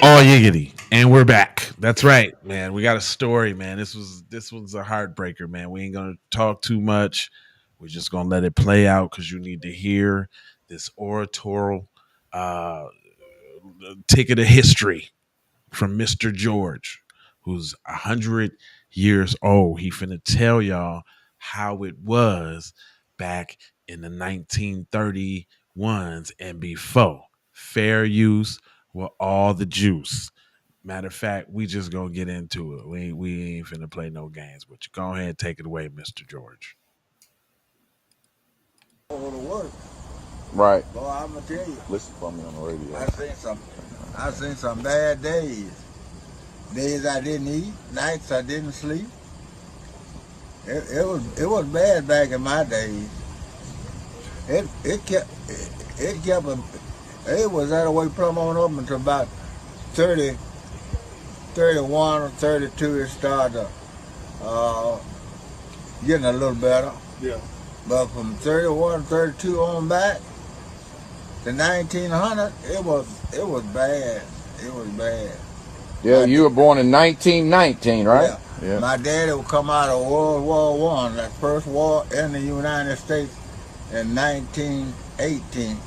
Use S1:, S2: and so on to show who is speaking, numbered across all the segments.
S1: Oh, yiggity. And we're back. That's right, man. We got a story, man. This was a heartbreaker, man. We ain't gonna talk too much. We're just gonna let it play out because you need to hear this oratorial uh ticket of history from Mr. George, who's 100 years old. He finna tell y'all how it was back in the 1931s and before. Fair use with all the juice. Matter of fact, we just gonna get into it. We ain't finna play no games, but you go ahead and take it away, Mr. George.
S2: Go to work.
S3: Right.
S2: Boy, I'm gonna tell you,
S3: Listen for me on the radio.
S2: I seen some bad days. Days I didn't eat, nights I didn't sleep. It was bad back in my days. It kept it was that way plumb on up until about 30, 31 or 32. It started uh, getting a little better.
S3: Yeah.
S2: But from 31, 32 on back to 1900, it was bad. It was bad.
S3: Yeah,
S2: My
S3: you were born in 1919, right?
S2: Yeah. My daddy would come out of World War One, that first war in the United States in 1918,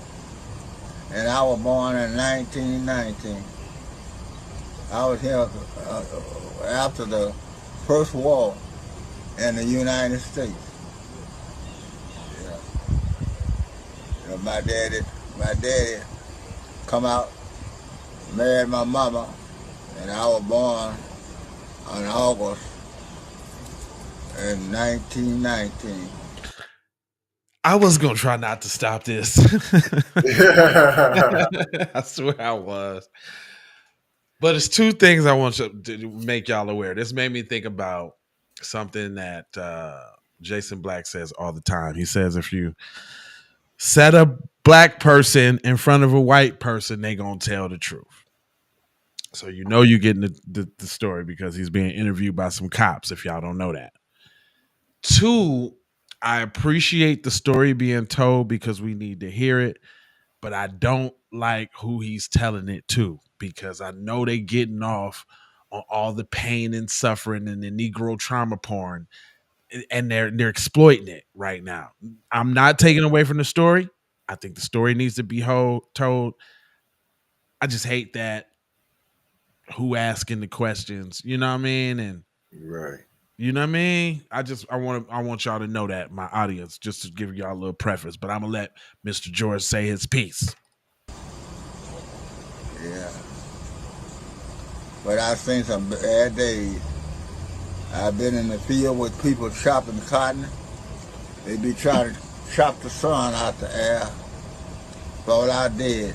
S2: and I was born in 1919. I was here after the first war in the United States. Yeah. My daddy come out, married my mama, and I was born on August in 1919.
S1: I was gonna try not to stop this. I swear I was. But it's two things I want to make y'all aware. This made me think about something that Jason Black says all the time. He says if you set a black person in front of a white person, they gonna tell the truth. So you know you're getting the story because he's being interviewed by some cops. If y'all don't know that. Two, I appreciate the story being told because we need to hear it, but I don't like who he's telling it to because I know they getting off on all the pain and suffering and the Negro trauma porn, and they're exploiting it right now. I'm not taking away from the story. I think the story needs to be told. I just hate that who asking the questions. You know what I mean? And
S4: Right.
S1: you know what I mean? I want y'all to know that, my audience, just to give y'all a little preface. But I'm gonna let Mr. George say his piece.
S2: Yeah. But I've seen some bad days. I've been in the field with people chopping cotton. They be trying to chop the sun out the air. Fall out dead.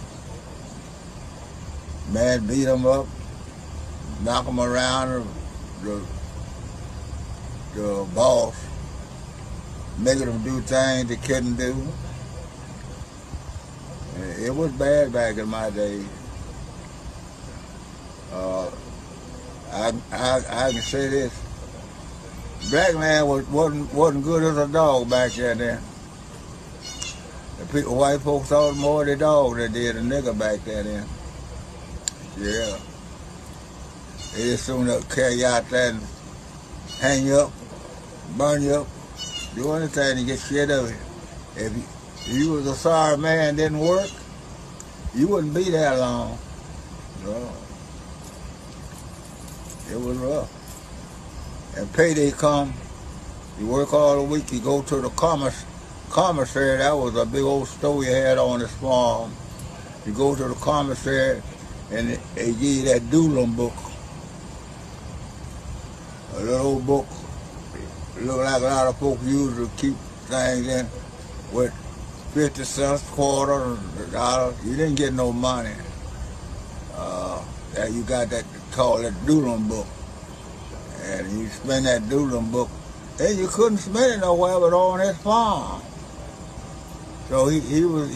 S2: Man beat them up, knock them around the, the boss, making them do things they couldn't do. It was bad back in my days. Uh, I can say this. Black man wasn't good as a dog back then. White folks thought more of the dog than did a nigga back then. Yeah. They just soon carry you out there and hang you up, burn you up, do anything to get shit of it. If you was a sorry man and didn't work, you wouldn't be that long. No. It was rough. And payday come, you work all the week, you go to the commissary, that was a big old store you had on this farm. You go to the commissary and they give you that doodling book. A little old book. Look like a lot of folks use to keep things in with 50 cents, quarter, dollar. You didn't get no money. That you got that called that doodling book. And you spend that doodling book. And you couldn't spend it nowhere but on his farm. So he was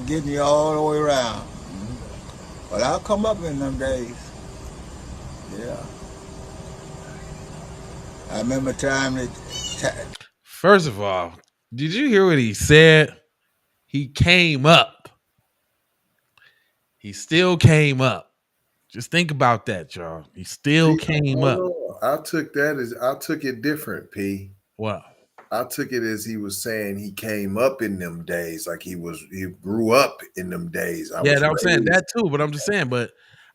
S2: getting you all the way around. But I'll come up in them days. Yeah. I remember time that.
S1: First of all, did you hear what he said? He came up. He still came up. Just think about that, y'all. He still
S4: See,
S1: came
S4: hold
S1: up.
S4: on. I took it different, P.
S1: Well,
S4: I took it as he was saying he came up in them days, like he grew up in them days. I
S1: yeah,
S4: was
S1: I'm saying
S4: raised.
S1: that too, but I'm just saying, but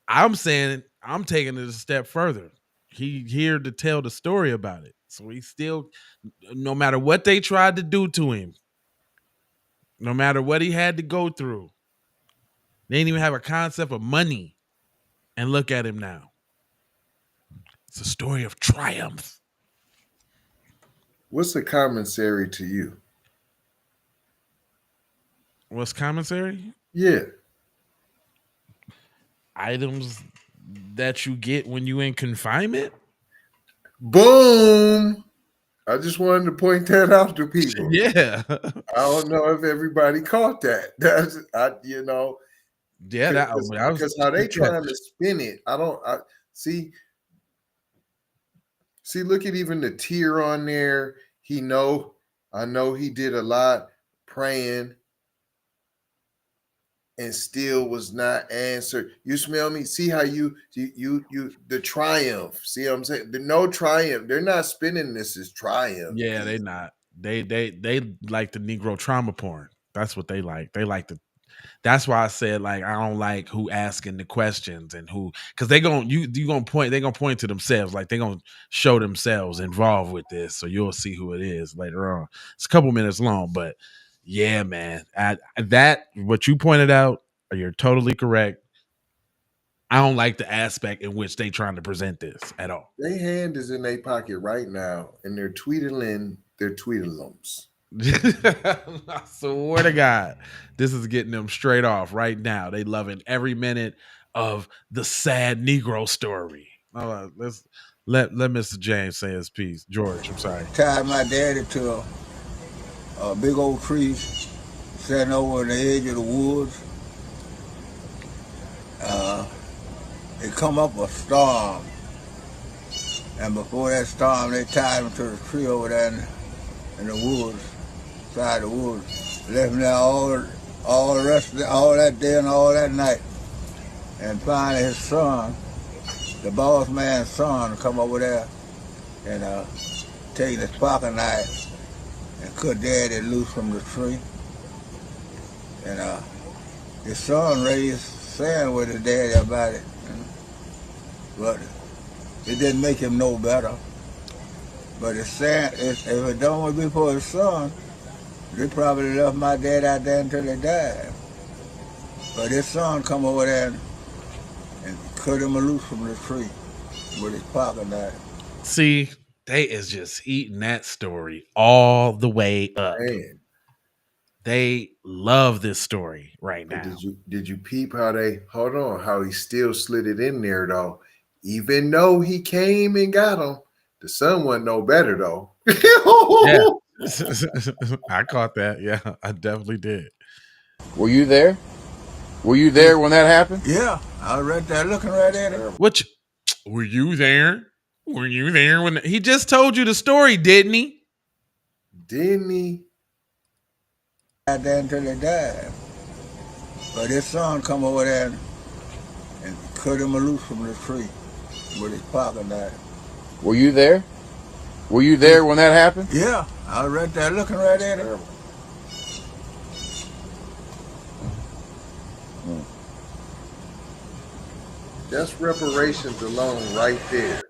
S1: I'm saying I'm taking it a step further. He here to tell the story about it. So he still, no matter what they tried to do to him, no matter what he had to go through, they didn't even have a concept of money. And look at him now. It's a story of triumph.
S4: What's the commissary to you?
S1: What's commissary?
S4: Yeah.
S1: Items that you get when you in confinement.
S4: Boom. I just wanted to point that out to people.
S1: Yeah.
S4: I don't know if everybody caught that. That's
S1: Yeah, that was
S4: because how they trying to spin it. I see. Look at even the tear on there. I know he did a lot praying and still was not answered. You smell me? See how you the triumph. See what I'm saying? The no triumph. They're not spinning this as triumph.
S1: Yeah, they not. They like the Negro trauma porn. That's what they like. They like the. That's why I said like I don't like who asking the questions and who because they gonna point to themselves like they gonna show themselves involved with this so you'll see who it is later on. It's a couple minutes long, but yeah, man, that what you pointed out, you're totally correct. I don't like the aspect in which they trying to present this at all.
S4: Their hand is in their pocket right now, and they're tweedling their tweedlums.
S1: I swear to God, this is getting them straight off right now. They loving every minute of the sad Negro story. Let's let Mr. James say his piece. George, I'm sorry.
S2: Tied my daddy to a big old tree sitting over the edge of the woods. It come up a storm, and before that storm, they tied him to the tree over there in the woods, side of the woods. Left him there all the rest of all that day and all that night. And finally, his son, the boss man's son, come over there and take his pocket knife and cut daddy loose from the tree. And his son raised sand with his daddy about it. But it didn't make him no better. But his sand, if it don't be for his son, they probably left my dad out there until they died. But his son come over there and cut him loose from the tree with his pocket knife.
S1: See, they is just eating that story all the way up.
S4: Man.
S1: They love this story right now.
S4: Did you peep how he still slid it in there though? Even though he came and got him, the son wasn't no better though.
S1: Yeah. I caught that. Yeah, I definitely did.
S3: Were you there? Were you there when that happened?
S2: Yeah, I was right there looking right at it.
S1: Were you there? Were you there when he just told you the story, didn't he?
S4: Didn't he?
S2: Out there until they died. But his son come over there and cut him loose from the tree with his pocket knife.
S3: Were you there? Were you there when that happened?
S2: Yeah, I was right there looking right at it.
S4: That's reparations alone right there.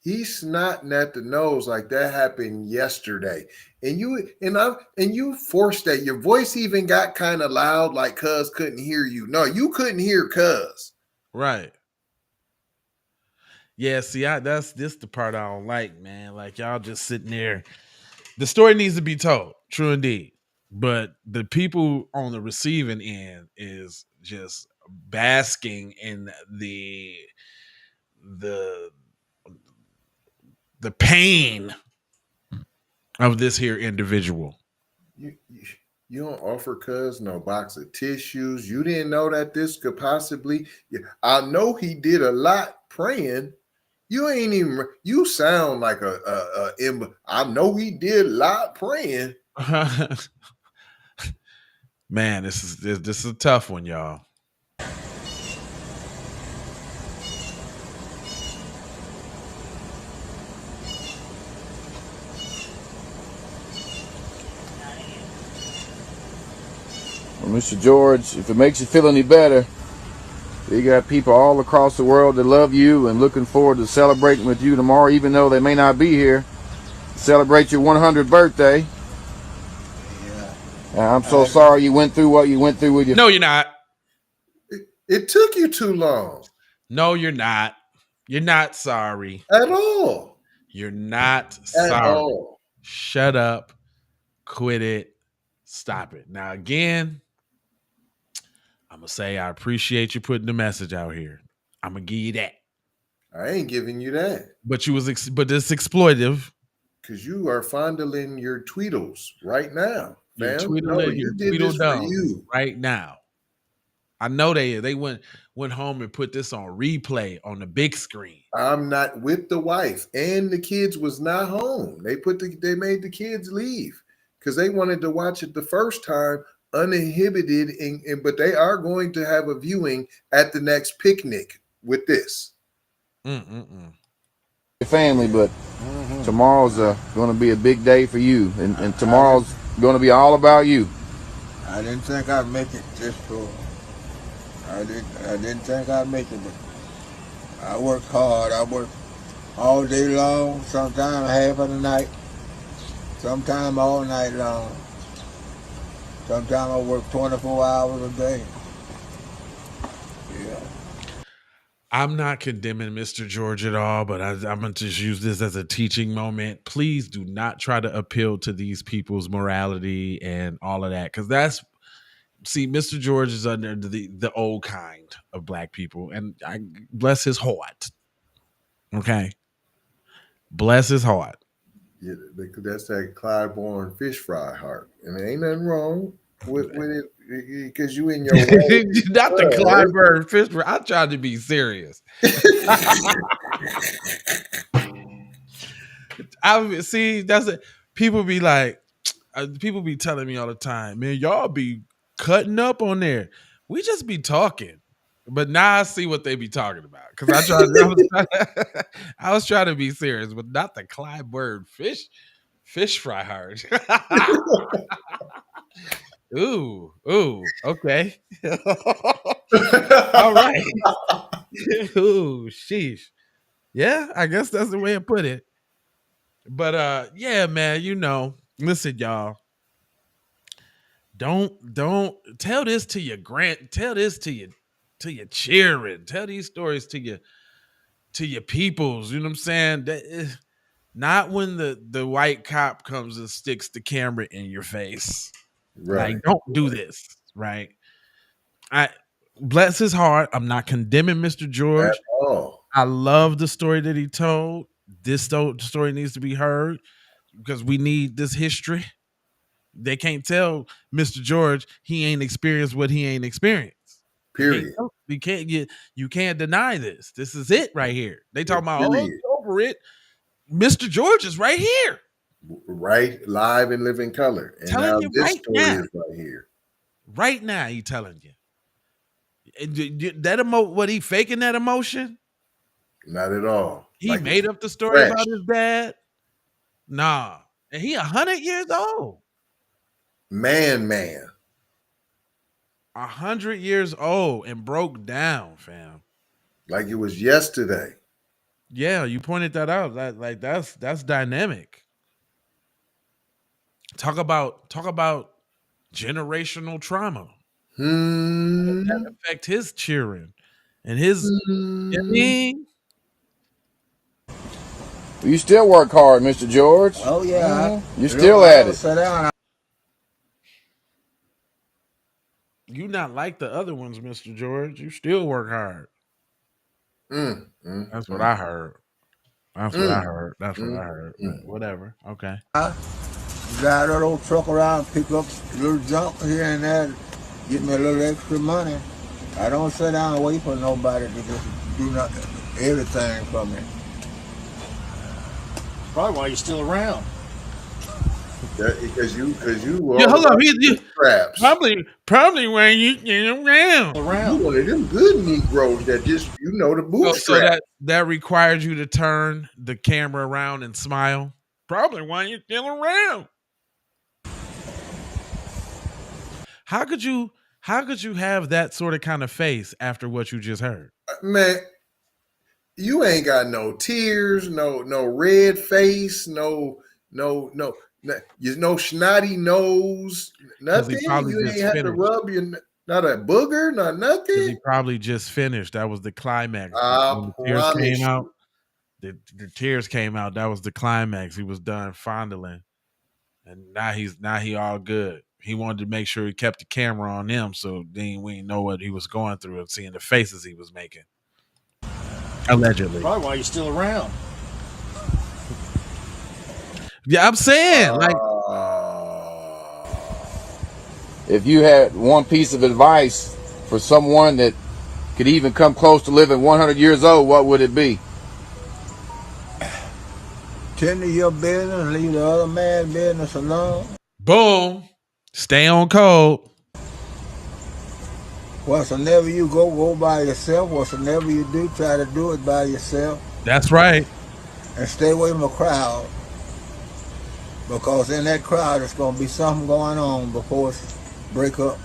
S4: He's snotting at the nose like that happened yesterday. And you forced that. Your voice even got kind of loud, like cuz couldn't hear you. No, you couldn't hear cuz.
S1: Right. Yeah, see, that's the part I don't like, man. Like y'all just sitting there. The story needs to be told, true indeed. But the people on the receiving end is just basking in the pain of this here individual.
S4: You don't offer cuz no box of tissues. You didn't know that this could possibly. I know he did a lot praying. You ain't even. You sound like I know he did a lot praying.
S1: Man, this is a tough one, y'all.
S3: Mr. George, if it makes you feel any better, you got people all across the world that love you and looking forward to celebrating with you tomorrow, even though they may not be here. Celebrate your 100th birthday.
S2: Yeah.
S3: I'm so sorry you went through what you went through with your.
S1: No, you're not.
S4: It took you too long.
S1: No, you're not. You're not sorry.
S4: At all.
S1: You're not
S4: At
S1: sorry.
S4: all.
S1: Shut up. Quit it. Stop it. Now, again, I'm going to say I appreciate you putting the message out here. I'm going to give you that.
S4: I ain't giving you that.
S1: But but it's exploitive.
S4: Because you are fondling your Tweedles right now.
S1: You're
S4: Fam.
S1: Tweedledum right now. I know they went home and put this on replay on the big screen.
S4: I'm not with the wife, and the kids was not home. They made the kids leave because they wanted to watch it the first time uninhibited, but they are going to have a viewing at the next picnic with this.
S3: Family, but tomorrow's going to be a big day for you, and tomorrow's going to be all about you.
S2: I didn't think I'd make it this far. I didn't think I'd make it, but I worked hard. I worked all day long, sometimes half of the night, sometimes all night long. Sometimes I work 24 hours a day. Yeah.
S1: I'm not condemning Mr. George at all, but I'm going to just use this as a teaching moment. Please do not try to appeal to these people's morality and all of that, because Mr. George is under the old kind of black people, and I bless his heart. Okay, bless his heart.
S4: Yeah, that's that Clyde-born fish fry heart, and there ain't nothing wrong with it because you in your
S1: not the Clyde-born fish fry. I tried to be serious. That's it. People be like, people be telling me all the time, man, y'all be cutting up on there. We just be talking. But now I see what they be talking about. Because I was trying to be serious, but not the Clyde-born fish fry heart. Ooh, okay. All right. Ooh, sheesh. Yeah, I guess that's the way to put it. But yeah, man, listen, y'all. Don't tell this to your tell this to your children. Tell these stories to your peoples. You know what I'm saying? Not when the white cop comes and sticks the camera in your face. Right. Like, don't do this. Right. I bless his heart. I'm not condemning Mr. George.
S4: At all.
S1: I love the story that he told. This story needs to be heard because we need this history. They can't tell Mr. George he ain't experienced what he ain't experienced.
S4: Period.
S1: You can't deny this. This is it right here. They talking about over it. Mr. George is right here.
S4: Right, live and live in color. And
S1: telling
S4: now
S1: you
S4: this
S1: right
S4: story
S1: now.
S4: is right here.
S1: Right now, he telling you. That what he faking that emotion?
S4: Not at all.
S1: He made up the story about his dad. Nah. And he 100 years old.
S4: Man.
S1: 100 years old and broke down, fam.
S4: Like it was yesterday.
S1: Yeah, you pointed that out. That's dynamic. Talk about generational trauma that affect his children and his.
S3: You still work hard, Mr. George.
S2: Oh yeah,
S3: you're still at it.
S2: Sit down.
S1: You not like the other ones, Mr. George. You still work hard. That's what I heard. That's what I heard. Whatever. Okay.
S2: Drive that old truck around, pick up a little junk here and there, get me a little extra money. I don't sit down and wait for nobody to just do everything for me.
S5: Probably why you're still around.
S4: Because you
S1: hold on. Probably when you get around.
S4: You one of them good Negroes that just the bootstrap.
S1: So that requires you to turn the camera around and smile. Probably why you're still around. How could you How could you have that sort of kind of face after what you just heard?
S4: Man, you ain't got no tears, no red face, no snotty nose,
S1: Because he
S4: nothing.
S1: probably
S4: You ain't
S1: just
S4: have to
S1: finished.
S4: rub your not a booger, not
S1: Because he
S4: nothing.
S1: probably just finished. That was the climax.
S4: I
S1: When the tears came
S4: promise
S1: out,
S4: you.
S1: the tears came out. That was the climax. He was done fondling, and now he all good. He wanted to make sure he kept the camera on him, so then we didn't know what he was going through and seeing the faces he was making. Allegedly,
S5: Probably why you're still around.
S1: yeah, I'm saying like
S3: If you had one piece of advice for someone that could even come close to living 100 years old, what would it be?
S2: Tend to your business, leave the other man's business alone.
S1: boom, stay on code.
S2: Whatsoever you go by yourself. Whatsoever you do, try to do it by yourself.
S1: That's right.
S2: And stay away from a crowd. Because in that crowd, there's going to be something going on before it's break up.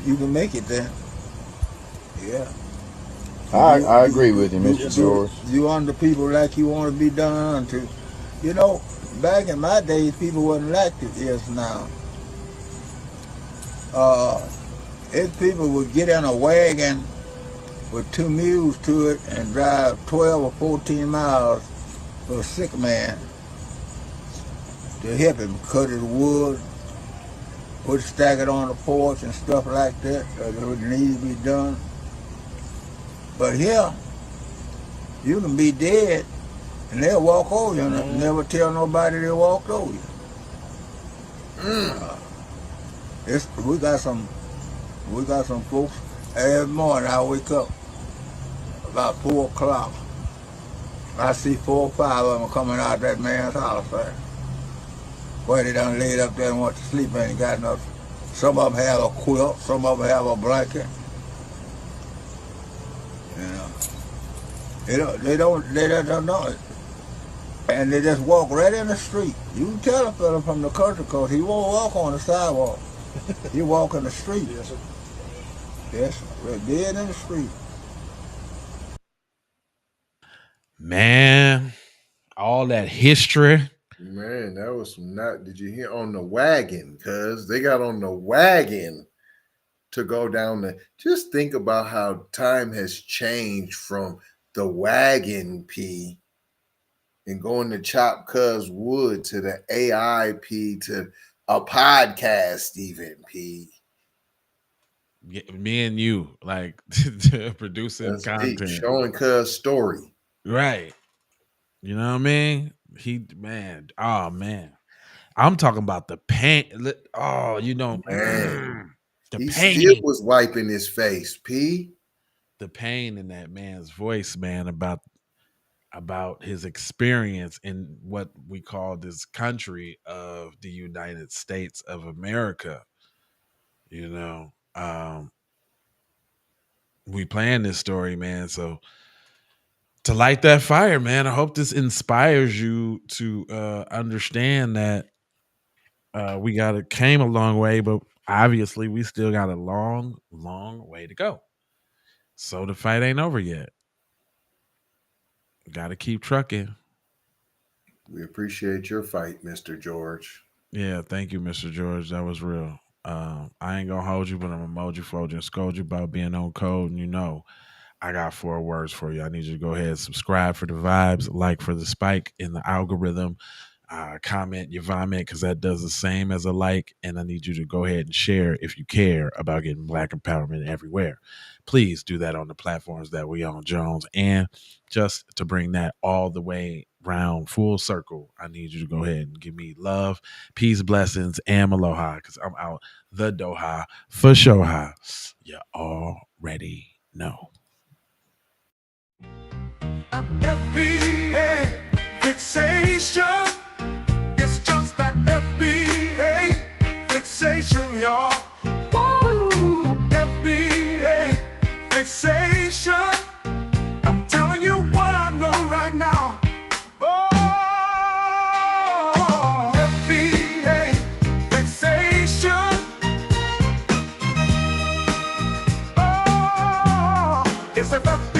S2: You can make it then. Yeah.
S3: I agree with you, Mr. George.
S2: You under people like you want to be done unto. You know, back in my days, people wasn't like it is now. If people would get in a wagon with 2 mules to it and drive 12 or 14 miles for a sick man to help him cut his wood, stack it on the porch and stuff like that would need to be done. But here, you can be dead and they'll walk over you and never tell nobody they walked over you. We got some folks. Every morning I wake up about 4 o'clock. I see 4 or 5 of them coming out that man's house there. Boy, they done laid up there and went to sleep and ain't got nothing. Some of them have a quilt, some of them have a blanket. You know, they don't know it. And they just walk right in the street. You can tell a fella from the country because he won't walk on the sidewalk. He walk in the street.
S5: Yes, sir.
S2: Yes, we're dead in the street.
S1: Man, all that history.
S4: Man, that was some not. Did you hear on the wagon? Cause they got on the wagon to go down the. Just think about how time has changed from the wagon P and going to chop cuz wood to the AIP to a podcast even P.
S1: Me and you, like producing
S4: That's
S1: content,
S4: deep. Showing cuz story.
S1: right? You know what I mean? Oh man, I'm talking about the pain. Oh, you know,
S4: Man.
S1: the
S4: He
S1: pain.
S4: still was wiping his face, P.
S1: The pain in that man's voice, man, about his experience in what we call this country of the United States of America. You know, we playing this story, man. So to light that fire, man, I hope this inspires you to understand that we came a long way, but obviously we still got a long, long way to go. So the fight ain't over yet. Got to keep trucking.
S4: We appreciate your fight, Mr. George.
S1: Yeah, thank you, Mr. George. That was real. I ain't gonna hold you, but I'm gonna mold you, fold you, and scold you about being on code. And you know, I got 4 words for you. I need you to go ahead and subscribe for the vibes, like for the spike in the algorithm, comment your vomit because that does the same as a like. And I need you to go ahead and share if you care about getting Black empowerment everywhere. Please do that on the platforms that we on, Jones. And just to bring that all the way round full circle, I need you to go ahead and give me love, peace, blessings, and aloha because I'm out the Doha for Shoha. You already know.
S6: FBA fixation. It's just that FBA fixation, y'all. Woo! FBA fixation. I'm telling you what I know right now. Oh, FBA It's FBA.